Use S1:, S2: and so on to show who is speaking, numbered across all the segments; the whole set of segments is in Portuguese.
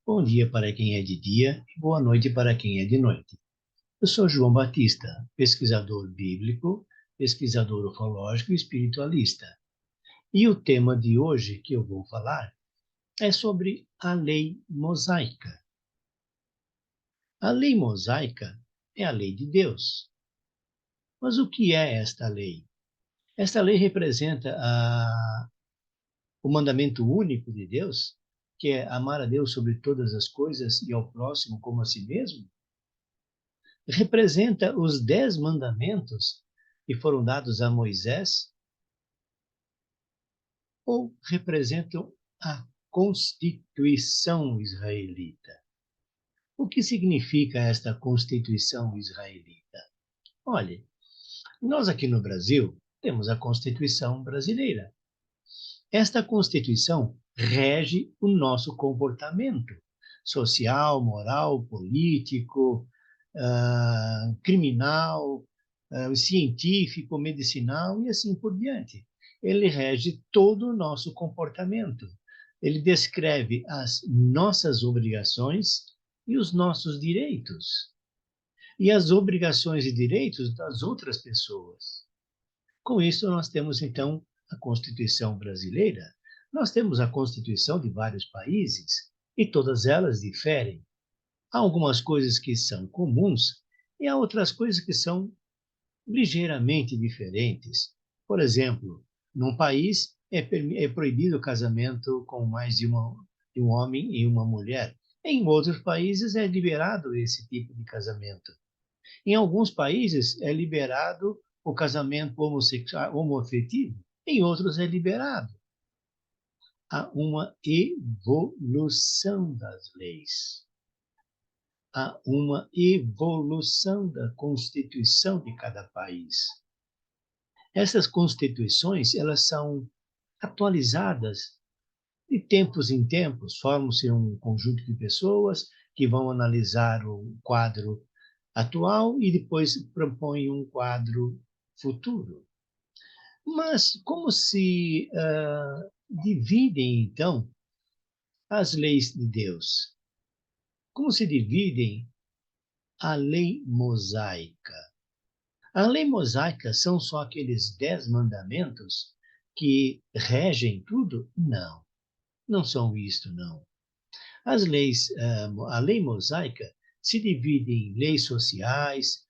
S1: Bom dia para quem é de dia e boa noite para quem é de noite. Eu sou João Batista, pesquisador bíblico, pesquisador ufológico e espiritualista. E o tema de hoje que eu vou falar é sobre a lei mosaica. A lei mosaica é a lei de Deus. Mas o que é esta lei? Esta lei representa o mandamento único de Deus, que é amar a Deus sobre todas as coisas e ao próximo como a si mesmo. Representa os 10 mandamentos que foram dados a Moisés ou representam a Constituição israelita? O que significa esta Constituição israelita? Olhe, nós aqui no Brasil temos a Constituição brasileira. Esta Constituição rege o nosso comportamento social, moral, político, criminal, científico, medicinal e assim por diante. Ele rege todo o nosso comportamento. Ele descreve as nossas obrigações e os nossos direitos, e as obrigações e direitos das outras pessoas. Com isso, nós temos, então, a Constituição brasileira, nós temos a Constituição de vários países, e todas elas diferem. Há algumas coisas que são comuns e há outras coisas que são ligeiramente diferentes. Por exemplo, num país é proibido o casamento com mais de um homem e uma mulher. Em outros países é liberado esse tipo de casamento. Em alguns países é liberado o casamento homossexual, homoafetivo, em outros é liberado. Há uma evolução das leis. Há uma evolução da Constituição de cada país. Essas constituições, elas são atualizadas de tempos em tempos, formam-se um conjunto de pessoas que vão analisar o quadro atual e depois propõem um quadro futuro. Mas como se dividem, então, as leis de Deus? Como se dividem a lei mosaica? A lei mosaica são só aqueles 10 mandamentos que regem tudo? Não, não são isto, não. A lei mosaica se divide em leis sociais,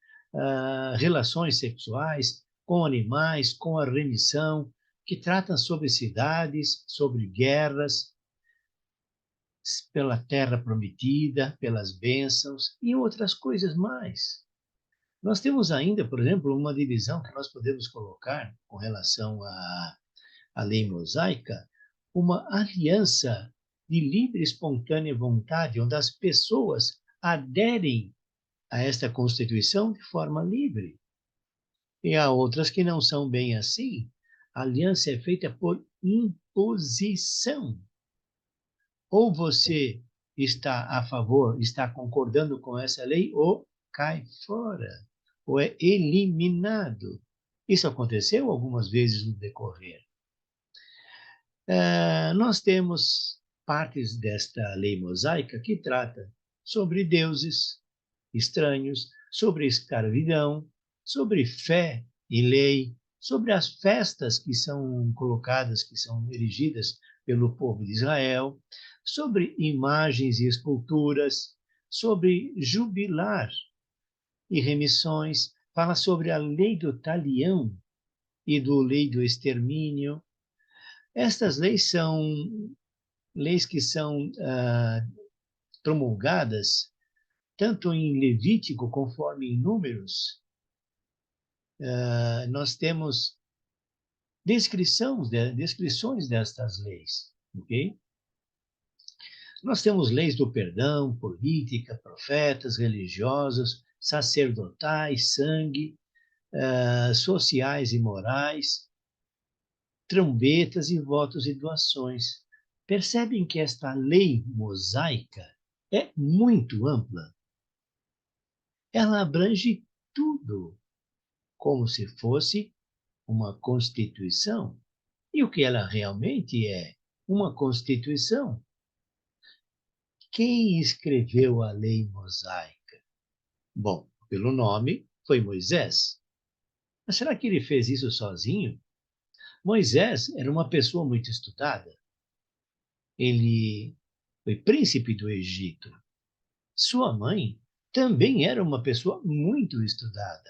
S1: relações sexuais, com animais, com a remissão, que tratam sobre cidades, sobre guerras, pela terra prometida, pelas bênçãos e outras coisas mais. Nós temos ainda, por exemplo, uma divisão que nós podemos colocar com relação à lei mosaica, uma aliança de livre e espontânea vontade, onde as pessoas aderem a esta Constituição de forma livre. E há outras que não são bem assim. A aliança é feita por imposição. Ou você está a favor, está concordando com essa lei, ou cai fora, ou é eliminado. Isso aconteceu algumas vezes no decorrer. Nós temos partes desta lei mosaica que trata sobre deuses estranhos, sobre escravidão, sobre fé e lei, sobre as festas que são colocadas, que são erigidas pelo povo de Israel, sobre imagens e esculturas, sobre jubilar e remissões, fala sobre a lei do talião e do lei do extermínio. Estas leis são leis que são promulgadas tanto em Levítico conforme em Números. Nós temos descrições destas leis, ok? Nós temos leis do perdão, política, profetas, religiosos, sacerdotais, sangue, sociais e morais, trombetas e votos e doações. Percebem que esta lei mosaica é muito ampla. Ela abrange tudo, como se fosse uma constituição. E o que ela realmente é? Uma constituição. Quem escreveu a lei mosaica? Bom, pelo nome, foi Moisés. Mas será que ele fez isso sozinho? Moisés era uma pessoa muito estudada. Ele foi príncipe do Egito. Sua mãe também era uma pessoa muito estudada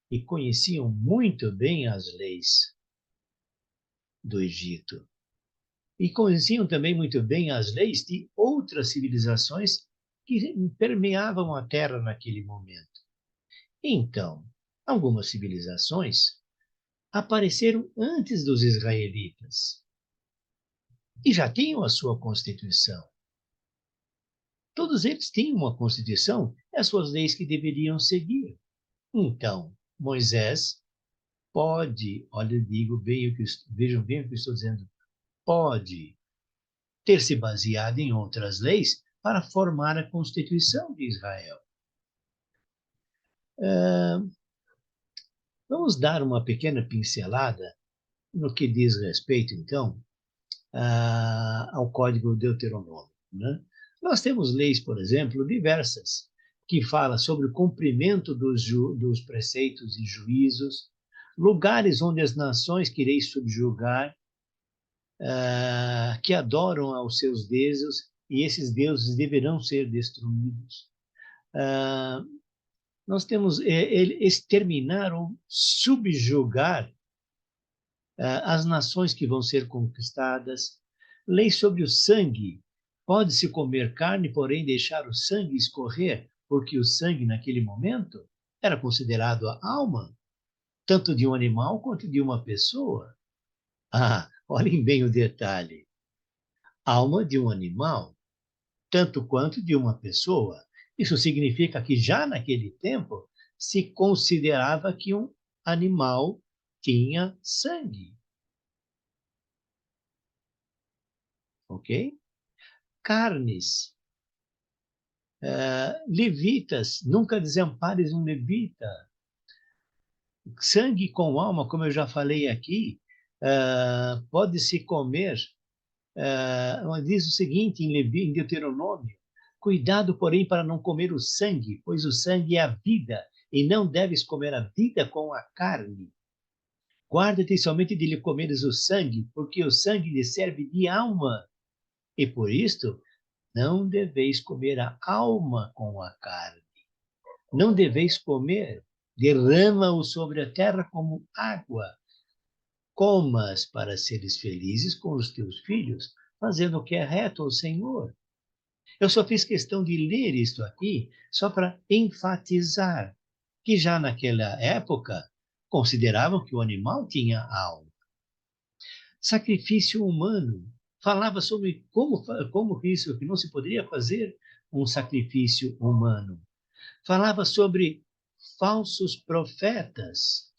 S1: e conheciam muito bem as leis do Egito. E conheciam também muito bem as leis de outras civilizações que permeavam a Terra naquele momento. Então, algumas civilizações apareceram antes dos israelitas e já tinham a sua Constituição. Todos eles tinham uma Constituição e as suas leis que deveriam seguir. Então, Moisés pode, olha, eu digo bem o que vejam bem o que eu estou dizendo, pode ter se baseado em outras leis para formar a Constituição de Israel. Vamos dar uma pequena pincelada no que diz respeito, então, ao Código Deuteronômico, né? Nós temos leis, por exemplo, diversas, que falam sobre o cumprimento dos preceitos e juízos, lugares onde as nações que irei subjugar, que adoram aos seus deuses, e esses deuses deverão ser destruídos. Nós temos exterminar ou subjugar as nações que vão ser conquistadas. Lei sobre o sangue. Pode-se comer carne, porém deixar o sangue escorrer, porque o sangue, naquele momento, era considerado a alma, tanto de um animal quanto de uma pessoa. Olhem bem o detalhe. Alma de um animal, tanto quanto de uma pessoa. Isso significa que já naquele tempo se considerava que um animal tinha sangue. Ok? Carnes. Levitas, nunca desampares um levita. Sangue com alma, como eu já falei aqui, pode-se comer. Diz o seguinte em Deuteronômio: cuidado, porém, para não comer o sangue, pois o sangue é a vida, e não deves comer a vida com a carne. Guarda-te somente de lhe comeres o sangue, porque o sangue lhe serve de alma, e por isto não deveis comer a alma com a carne. Não deveis comer, derrama-o sobre a terra como água. Comas para seres felizes com os teus filhos, fazendo o que é reto ao Senhor. Eu só fiz questão de ler isto aqui, só para enfatizar que já naquela época consideravam que o animal tinha alma. Sacrifício humano. Falava sobre como isso, que não se poderia fazer um sacrifício humano. Falava sobre falsos profetas.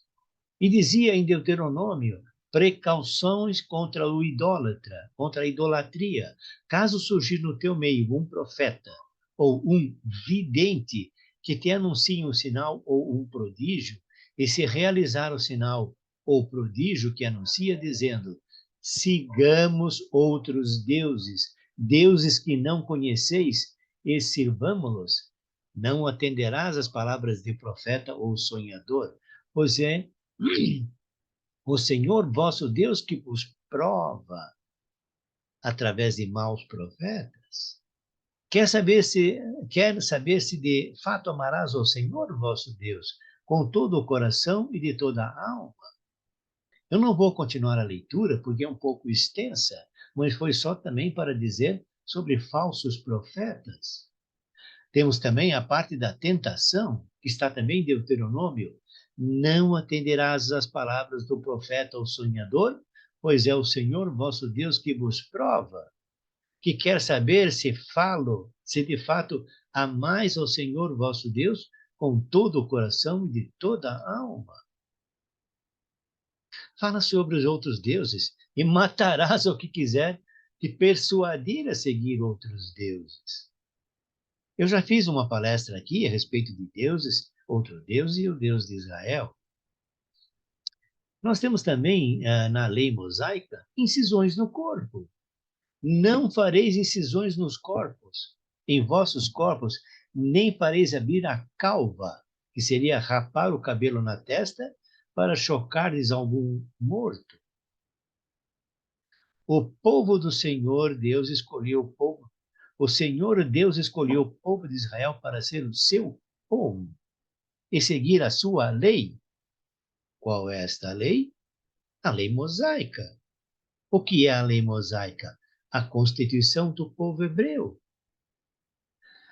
S1: E dizia em Deuteronômio, precauções contra o idólatra, contra a idolatria. Caso surgir no teu meio um profeta ou um vidente que te anuncie um sinal ou um prodígio, e se realizar o sinal ou prodígio que anuncia, dizendo, sigamos outros deuses, deuses que não conheceis, e sirvamo-los, não atenderás às palavras de profeta ou sonhador, pois é o Senhor vosso Deus que vos prova através de maus profetas. Quer saber se de fato amarás ao Senhor vosso Deus com todo o coração e de toda a alma? Eu não vou continuar a leitura porque é um pouco extensa, mas foi só também para dizer sobre falsos profetas. Temos também a parte da tentação, que está também em Deuteronômio. Não atenderás às palavras do profeta ou sonhador, pois é o Senhor vosso Deus que vos prova, que quer saber se falo, se de fato amais ao Senhor vosso Deus com todo o coração e de toda a alma. Fala sobre os outros deuses e matarás o que quiser te persuadir a seguir outros deuses. Eu já fiz uma palestra aqui a respeito de deuses, outro Deus e o Deus de Israel. Nós temos também, na lei mosaica, incisões no corpo. Não fareis incisões nos corpos. em vossos corpos, nem fareis abrir a calva, que seria rapar o cabelo na testa, para chocardes algum morto. O povo do Senhor Deus escolheu o povo. O Senhor Deus escolheu o povo de Israel para ser o seu povo e seguir a sua lei. Qual é esta lei? A lei mosaica. O que é a lei mosaica? A constituição do povo hebreu.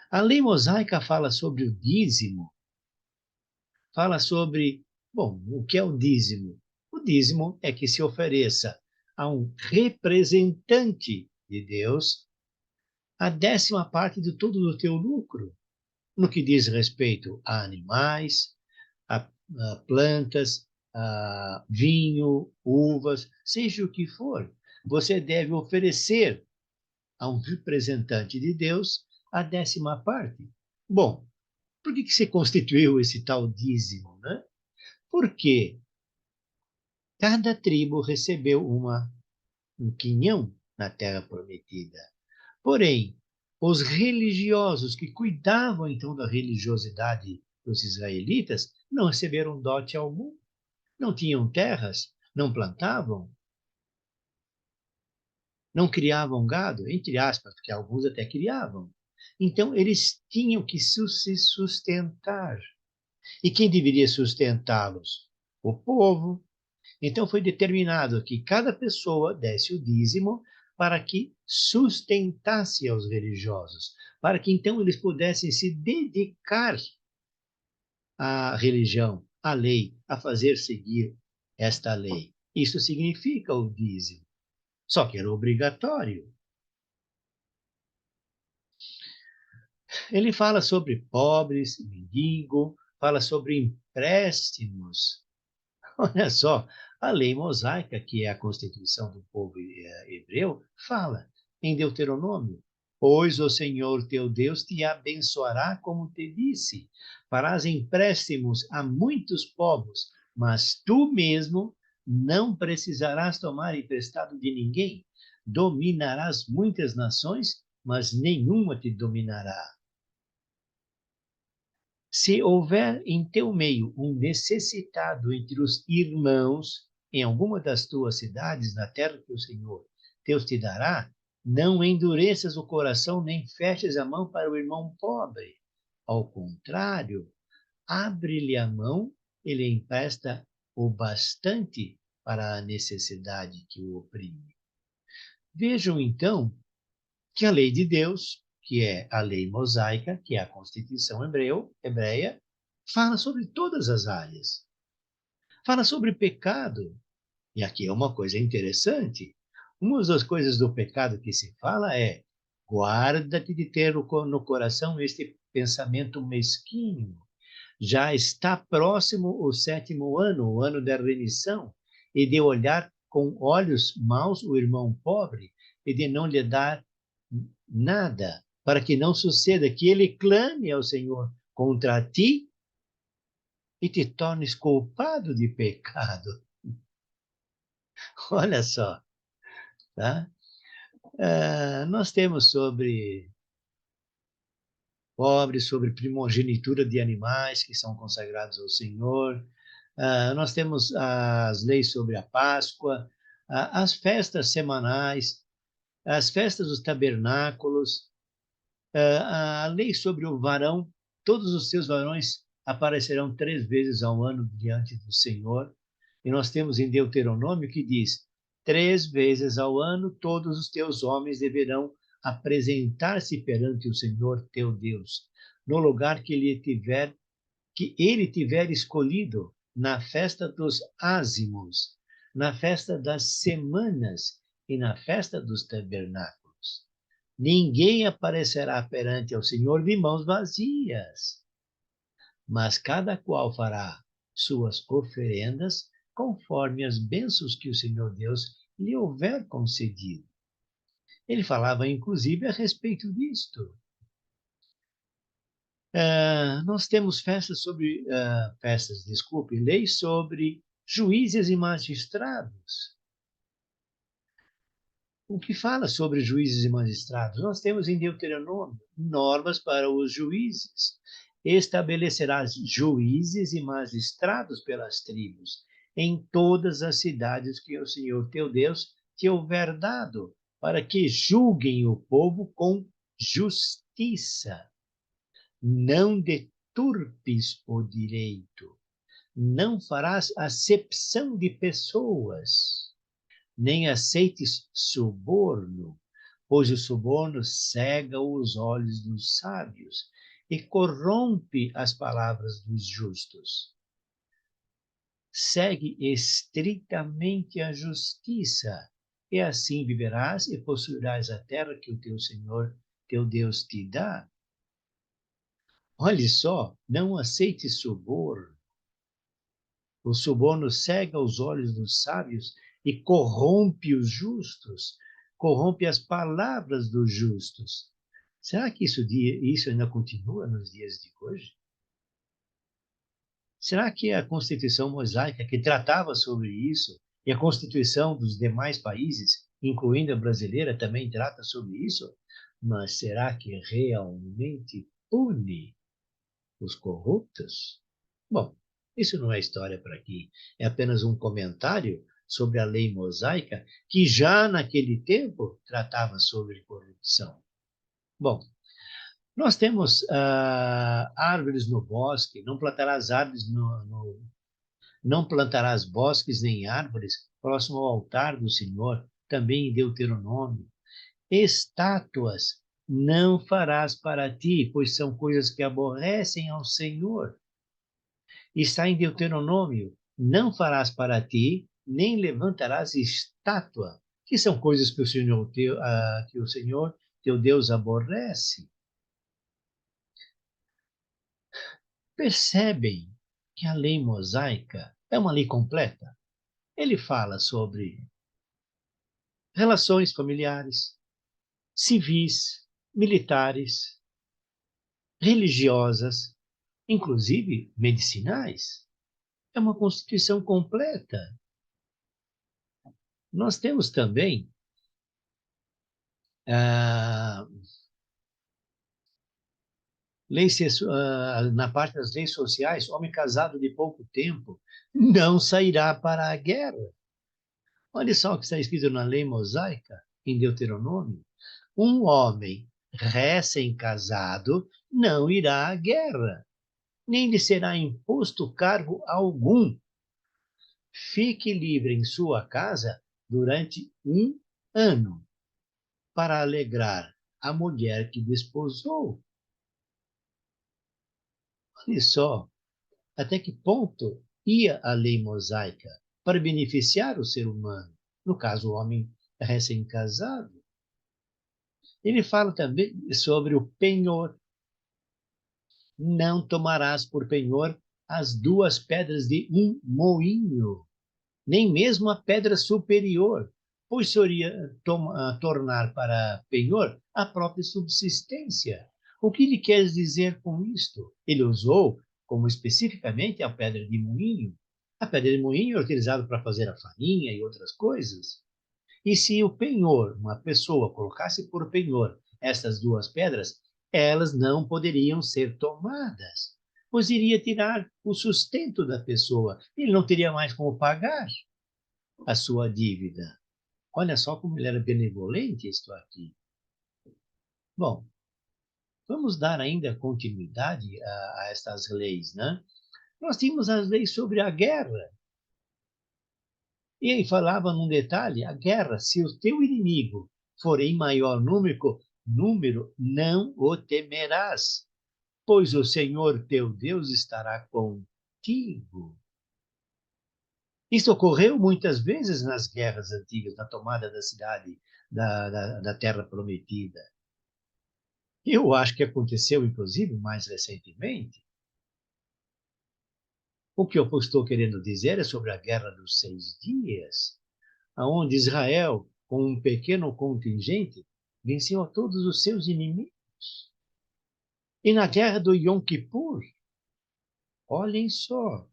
S1: A lei mosaica fala sobre o dízimo, fala sobre, bom, o que é o dízimo? O dízimo é que se ofereça a um representante de Deus a 10ª parte de todo o teu lucro, no que diz respeito a animais, a plantas, a vinho, uvas, seja o que for. Você deve oferecer a um representante de Deus a 10ª parte. Bom, por que se constituiu esse tal dízimo, né? Porque cada tribo recebeu um quinhão na terra prometida. Porém, os religiosos que cuidavam então da religiosidade dos israelitas não receberam dote algum, não tinham terras, não plantavam, não criavam gado, entre aspas, porque alguns até criavam. Então, eles tinham que se sustentar. E quem deveria sustentá-los? O povo. Então, foi determinado que cada pessoa desse o dízimo para que sustentasse aos religiosos, para que então eles pudessem se dedicar à religião, à lei, a fazer seguir esta lei. Isso significa o dízimo. Só que era obrigatório. Ele fala sobre pobres, mendigo, fala sobre empréstimos. Olha só, a lei mosaica, que é a constituição do povo hebreu, fala em Deuteronômio: pois o Senhor teu Deus te abençoará como te disse, farás empréstimos a muitos povos, mas tu mesmo não precisarás tomar emprestado de ninguém. Dominarás muitas nações, mas nenhuma te dominará. Se houver em teu meio um necessitado entre os irmãos, em alguma das tuas cidades, na terra que o Senhor Deus te dará, não endureças o coração, nem feches a mão para o irmão pobre. Ao contrário, abre-lhe a mão, ele empresta o bastante para a necessidade que o oprime. Vejam, então, que a lei de Deus, que é a lei mosaica, que é a Constituição hebreia, fala sobre todas as áreas. Fala sobre pecado. E aqui é uma coisa interessante. Uma das coisas do pecado que se fala é: guarda-te de ter no coração este pensamento mesquinho. Já está próximo o 7º ano, o ano da remissão, e de olhar com olhos maus o irmão pobre e de não lhe dar nada, para que não suceda que ele clame ao Senhor contra ti e te tornes culpado de pecado. Olha só, tá? Nós temos sobre pobres, sobre primogenitura de animais que são consagrados ao Senhor. Nós temos as leis sobre a Páscoa, as festas semanais, as festas dos tabernáculos, a lei sobre o varão, todos os seus varões aparecerão 3 vezes ao ano diante do Senhor. E nós temos em Deuteronômio que diz: 3 vezes ao ano todos os teus homens deverão apresentar-se perante o Senhor teu Deus, no lugar que ele tiver escolhido, na festa dos ázimos, na festa das semanas e na festa dos tabernáculos. Ninguém aparecerá perante ao Senhor de mãos vazias, mas cada qual fará suas oferendas conforme as bênçãos que o Senhor Deus lhe houver concedido. Ele falava, inclusive, a respeito disto. Nós temos leis sobre juízes e magistrados. O que fala sobre juízes e magistrados? Nós temos em Deuteronômio normas para os juízes. Estabelecerás juízes e magistrados pelas tribos, em todas as cidades que o Senhor teu Deus te houver dado, para que julguem o povo com justiça. Não deturpes o direito, não farás acepção de pessoas, nem aceites suborno, pois o suborno cega os olhos dos sábios e corrompe as palavras dos justos. Segue estritamente a justiça, e assim viverás e possuirás a terra que o teu Senhor, teu Deus, te dá. Olhe só, não aceite suborno. O suborno cega os olhos dos sábios e corrompe os justos, corrompe as palavras dos justos. Será que isso ainda continua nos dias de hoje? Será que a Constituição mosaica, que tratava sobre isso, e a Constituição dos demais países, incluindo a brasileira, também trata sobre isso? Mas será que realmente pune os corruptos? Bom, isso não é história para aqui, é apenas um comentário sobre a lei mosaica que já naquele tempo tratava sobre corrupção. Bom, nós temos árvores no bosque, não plantarás árvores não plantarás bosques nem árvores próximo ao altar do Senhor, também em Deuteronômio. Estátuas não farás para ti, pois são coisas que aborrecem ao Senhor. Está em Deuteronômio: não farás para ti, nem levantarás estátua, que são coisas que que o Senhor teu Deus aborrece. Percebem que a lei mosaica é uma lei completa? Ele fala sobre relações familiares, civis, militares, religiosas, inclusive medicinais. É uma Constituição completa. Nós temos também ah, na parte das leis sociais, homem casado de pouco tempo não sairá para a guerra. Olha só o que está escrito na lei mosaica, em Deuteronômio. Um homem recém-casado não irá à guerra, nem lhe será imposto cargo algum. Fique livre em sua casa durante 1 ano, para alegrar a mulher que desposou. Olha só, até que ponto ia a lei mosaica para beneficiar o ser humano, no caso, o homem recém-casado. Ele fala também sobre o penhor. Não tomarás por penhor as 2 pedras de um moinho, nem mesmo a pedra superior, pois seria tornar para penhor a própria subsistência. O que ele quer dizer com isto? Ele usou como especificamente a pedra de moinho. A pedra de moinho é utilizada para fazer a farinha e outras coisas. E se o penhor, uma pessoa colocasse por penhor estas 2 pedras, elas não poderiam ser tomadas, pois iria tirar o sustento da pessoa. Ele não teria mais como pagar a sua dívida. Olha só como ele era benevolente, isto aqui. Bom, vamos dar ainda continuidade a estas leis, né? Nós tínhamos as leis sobre a guerra. E aí falava num detalhe, a guerra, se o teu inimigo for em maior número, não o temerás, pois o Senhor teu Deus estará contigo. Isso ocorreu muitas vezes nas guerras antigas, na tomada da cidade, da Terra Prometida. Eu acho que aconteceu, inclusive, mais recentemente. O que eu estou querendo dizer é sobre a Guerra dos 6 Dias, onde Israel, com um pequeno contingente, venceu a todos os seus inimigos. E na Guerra do Yom Kippur, olhem só,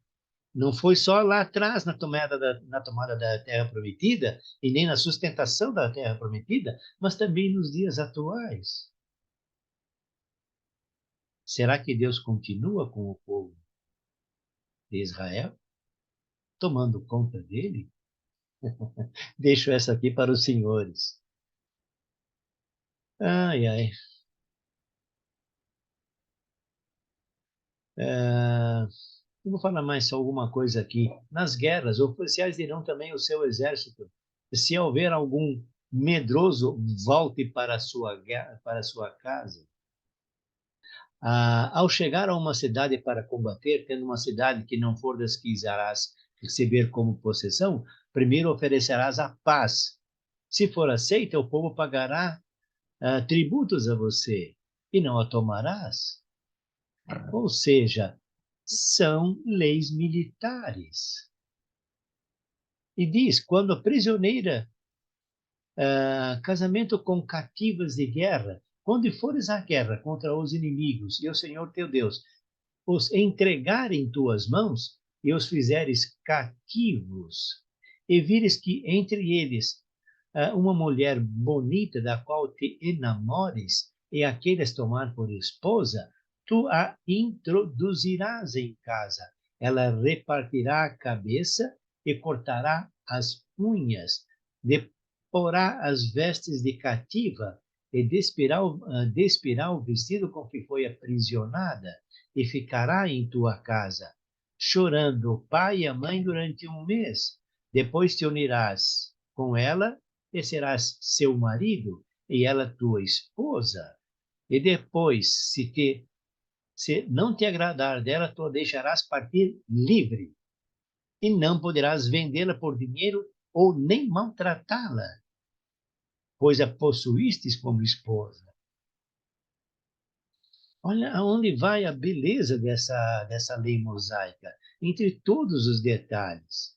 S1: Não foi só lá atrás na tomada da Terra Prometida e nem na sustentação da Terra Prometida, mas também nos dias atuais. Será que Deus continua com o povo de Israel, tomando conta dele? Deixo essa aqui para os senhores. Ai, ai. Eu vou falar mais só alguma coisa aqui. Nas guerras, oficiais dirão também ao seu exército: se houver algum medroso, volte para a sua casa. Ao chegar a uma cidade para combater, tendo uma cidade que não for das que irás receber como possessão, primeiro oferecerás a paz. Se for aceita, o povo pagará tributos a você e não a tomarás. Ou seja, são leis militares. E diz, quando a prisioneira, casamento com cativas de guerra, quando fores à guerra contra os inimigos e o Senhor teu Deus os entregar em tuas mãos e os fizeres cativos, e vires que entre eles uma mulher bonita da qual te enamores e a queiras tomar por esposa, tu a introduzirás em casa. Ela repartirá a cabeça e cortará as unhas, deporá as vestes de cativa e despirá o vestido com que foi aprisionada e ficará em tua casa, chorando o pai e a mãe durante um mês. Depois te unirás com ela e serás seu marido e ela tua esposa. E depois, se não te agradar dela, tu a deixarás partir livre e não poderás vendê-la por dinheiro ou nem maltratá-la, pois a possuístes como esposa. Olha aonde vai a beleza dessa lei mosaica, entre todos os detalhes.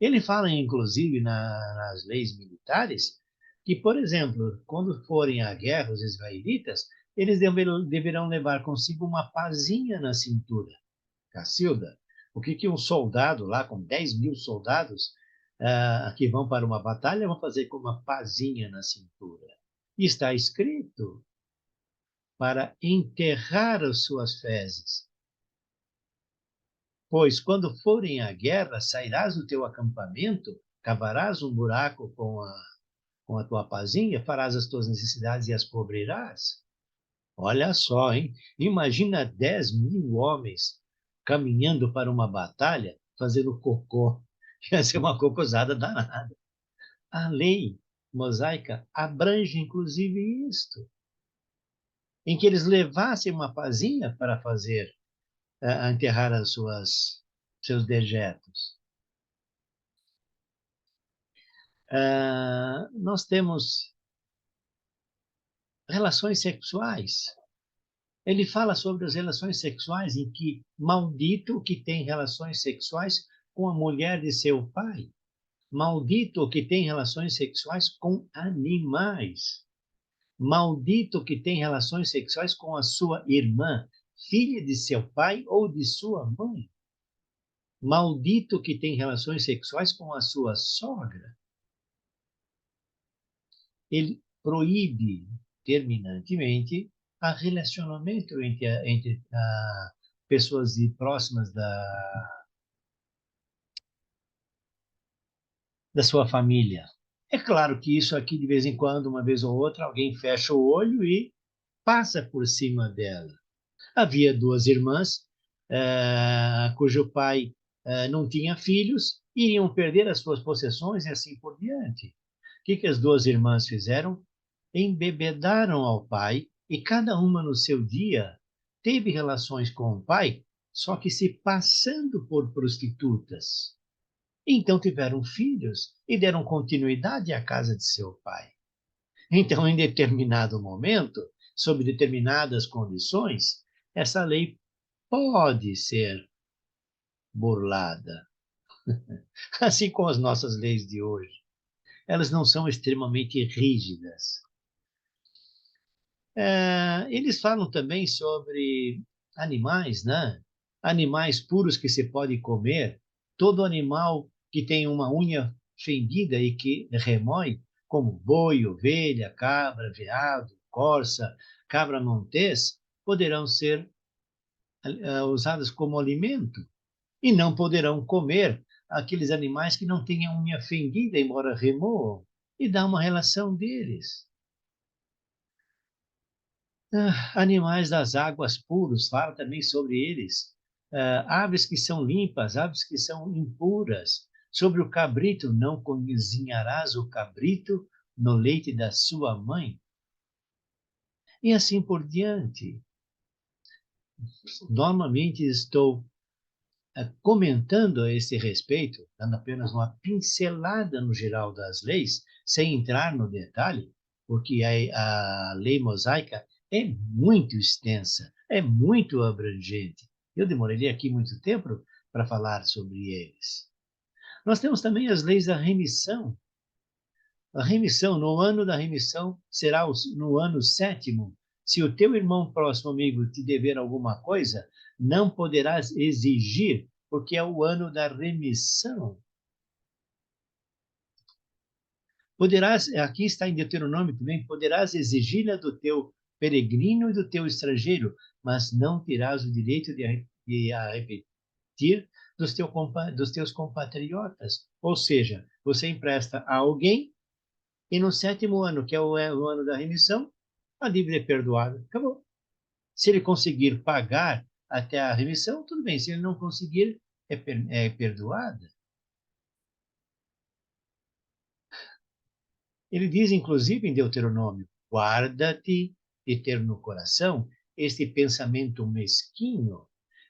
S1: Ele fala, inclusive, nas leis militares, que, por exemplo, quando forem à guerra os israelitas, eles deverão levar consigo uma pazinha na cintura. Cacilda, o que um soldado lá, com 10.000 soldados, que vão para uma batalha, vão fazer com uma pazinha na cintura? E está escrito para enterrar as suas fezes. Pois quando forem à guerra, sairás do teu acampamento, cavarás um buraco com a tua pazinha, farás as tuas necessidades e as cobrirás. Olha só, hein? Imagina 10.000 homens caminhando para uma batalha, fazendo cocô. Ia ser uma cocosada danada. A lei mosaica abrange, inclusive, isto, em que eles levassem uma pazinha para fazer a enterrar seus dejetos. Nós temos relações sexuais. Ele fala sobre as relações sexuais em que maldito o que tem relações sexuais com a mulher de seu pai, maldito o que tem relações sexuais com animais, maldito o que tem relações sexuais com a sua irmã, filha de seu pai ou de sua mãe, maldito o que tem relações sexuais com a sua sogra. Ele proíbe terminantemente a relacionamento entre pessoas próximas da sua família. É claro que isso aqui, de vez em quando, uma vez ou outra, alguém fecha o olho e passa por cima dela. Havia duas irmãs, cujo pai não tinha filhos, iriam perder as suas possessões e assim por diante. O que as duas irmãs fizeram? Embebedaram ao pai e cada uma no seu dia teve relações com o pai, só que se passando por prostitutas. Então tiveram filhos e deram continuidade à casa de seu pai. Então, em determinado momento, sob determinadas condições, essa lei pode ser burlada. Assim como as nossas leis de hoje. Elas não são extremamente rígidas. Eles falam também sobre animais, né? animais puros que se pode comer, todo animal que tem uma unha fendida e que remói, como boi, ovelha, cabra, veado, corça, cabra montês, poderão ser usadas como alimento e não poderão comer aqueles animais que não tenham unha fendida, embora remoam, e dá uma relação deles. Animais das águas puros, fala também sobre eles. Aves que são limpas, aves que são impuras. Sobre o cabrito, não cozinharás o cabrito no leite da sua mãe. E assim por diante. Normalmente estou comentando a esse respeito, dando apenas uma pincelada no geral das leis, sem entrar no detalhe, porque a lei mosaica é muito extensa, é muito abrangente. Eu demoraria aqui muito tempo para falar sobre eles. Nós temos também as leis da remissão. A remissão, no ano da remissão, será no ano 7º. Se o teu irmão próximo amigo te dever alguma coisa, não poderás exigir, porque é o ano da remissão. Poderás, aqui está em Deuteronômio também, poderás exigi-la do teu peregrino e do teu estrangeiro, mas não terás o direito de a repetir dos teus compatriotas. Ou seja, você empresta a alguém e no 7º ano, que é o ano da remissão, a dívida é perdoada. Acabou. Se ele conseguir pagar até a remissão, tudo bem. Se ele não conseguir, é perdoada. Ele diz, inclusive, em Deuteronômio, guarda-te de ter no coração este pensamento mesquinho.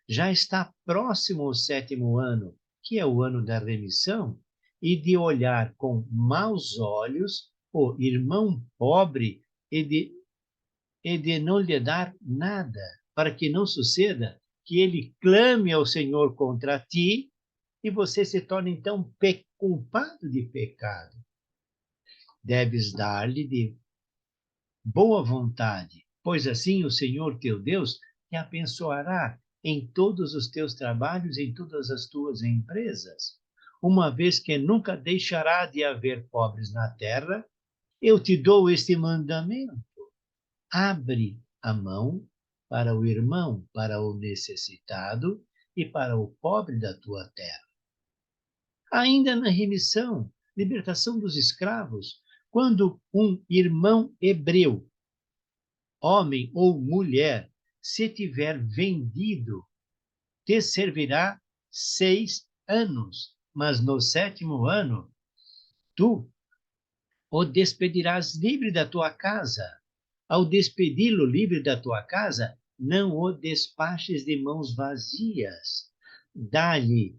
S1: Já está próximo o 7º ano, que é o ano da remissão, e de olhar com maus olhos o irmão pobre e de não lhe dar nada, para que não suceda que ele clame ao Senhor contra ti e você se torne então culpado de pecado. Deves dar-lhe de boa vontade, pois assim o Senhor teu Deus te abençoará em todos os teus trabalhos, em todas as tuas empresas. Uma vez que nunca deixará de haver pobres na terra, eu te dou este mandamento. Abre a mão para o irmão, para o necessitado e para o pobre da tua terra. Ainda na remissão, libertação dos escravos, quando um irmão hebreu, homem ou mulher, se tiver vendido, te servirá 6 anos, mas no 7º ano, tu o despedirás livre da tua casa. Ao despedi-lo livre da tua casa, não o despaches de mãos vazias. Dá-lhe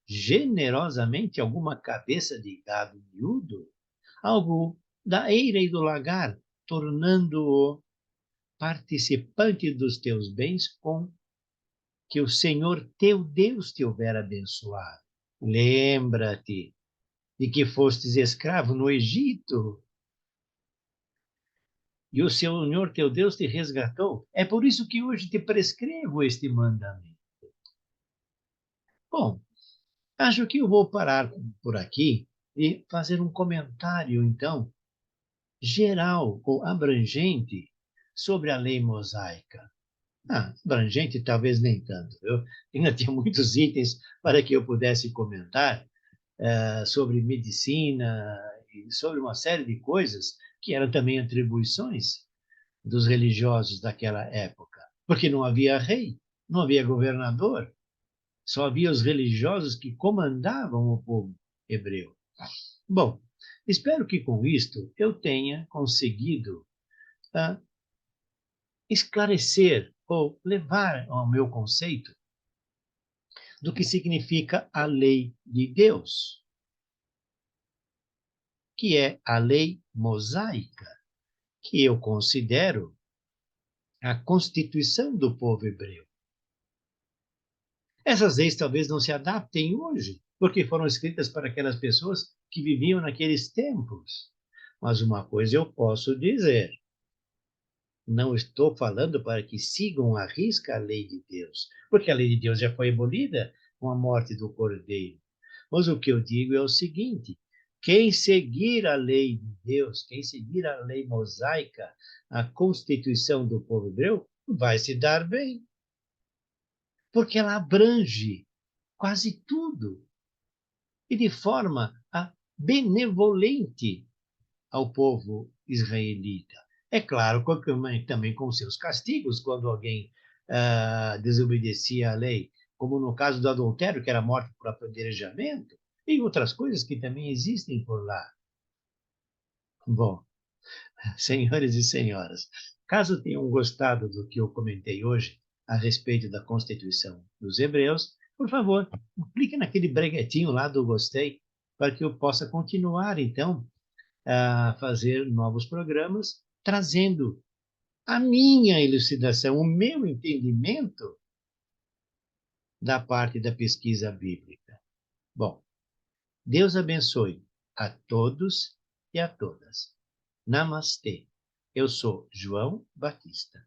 S1: generosamente alguma cabeça de gado miúdo, algo da eira e do lagar, tornando-o participante dos teus bens com que o Senhor teu Deus te houver abençoado. Lembra-te de que fostes escravo no Egito, e o Senhor teu Deus te resgatou. É por isso que hoje te prescrevo este mandamento. Bom, acho que eu vou parar por aqui e fazer um comentário, então, geral ou abrangente sobre a lei mosaica. Abrangente talvez nem tanto. Eu ainda tinha muitos itens para que eu pudesse comentar sobre medicina e sobre uma série de coisas que eram também atribuições dos religiosos daquela época, porque não havia rei, não havia governador, só havia os religiosos que comandavam o povo hebreu. Bom, espero que com isto eu tenha conseguido esclarecer ou levar ao meu conceito do que significa a lei de Deus, que é a lei mosaica, que eu considero a constituição do povo hebreu. Essas leis talvez não se adaptem hoje, porque foram escritas para aquelas pessoas que viviam naqueles tempos. Mas uma coisa eu posso dizer: Não estou falando para que sigam à risca a lei de Deus, porque a lei de Deus já foi abolida com a morte do Cordeiro. Mas o que eu digo é o seguinte: quem seguir a lei de Deus, quem seguir a lei mosaica, a constituição do povo hebreu, vai se dar bem, porque ela abrange quase tudo e de forma benevolente ao povo israelita. É claro, também com seus castigos, quando alguém desobedecia à lei, como no caso do adultério, que era morte por apedrejamento, e outras coisas que também existem por lá. Bom, senhores e senhoras, caso tenham gostado do que eu comentei hoje a respeito da Constituição dos Hebreus, por favor, clique naquele breguetinho lá do gostei, para que eu possa continuar, então, a fazer novos programas, trazendo a minha elucidação, o meu entendimento da parte da pesquisa bíblica. Bom, Deus abençoe a todos e a todas. Namastê. Eu sou João Batista.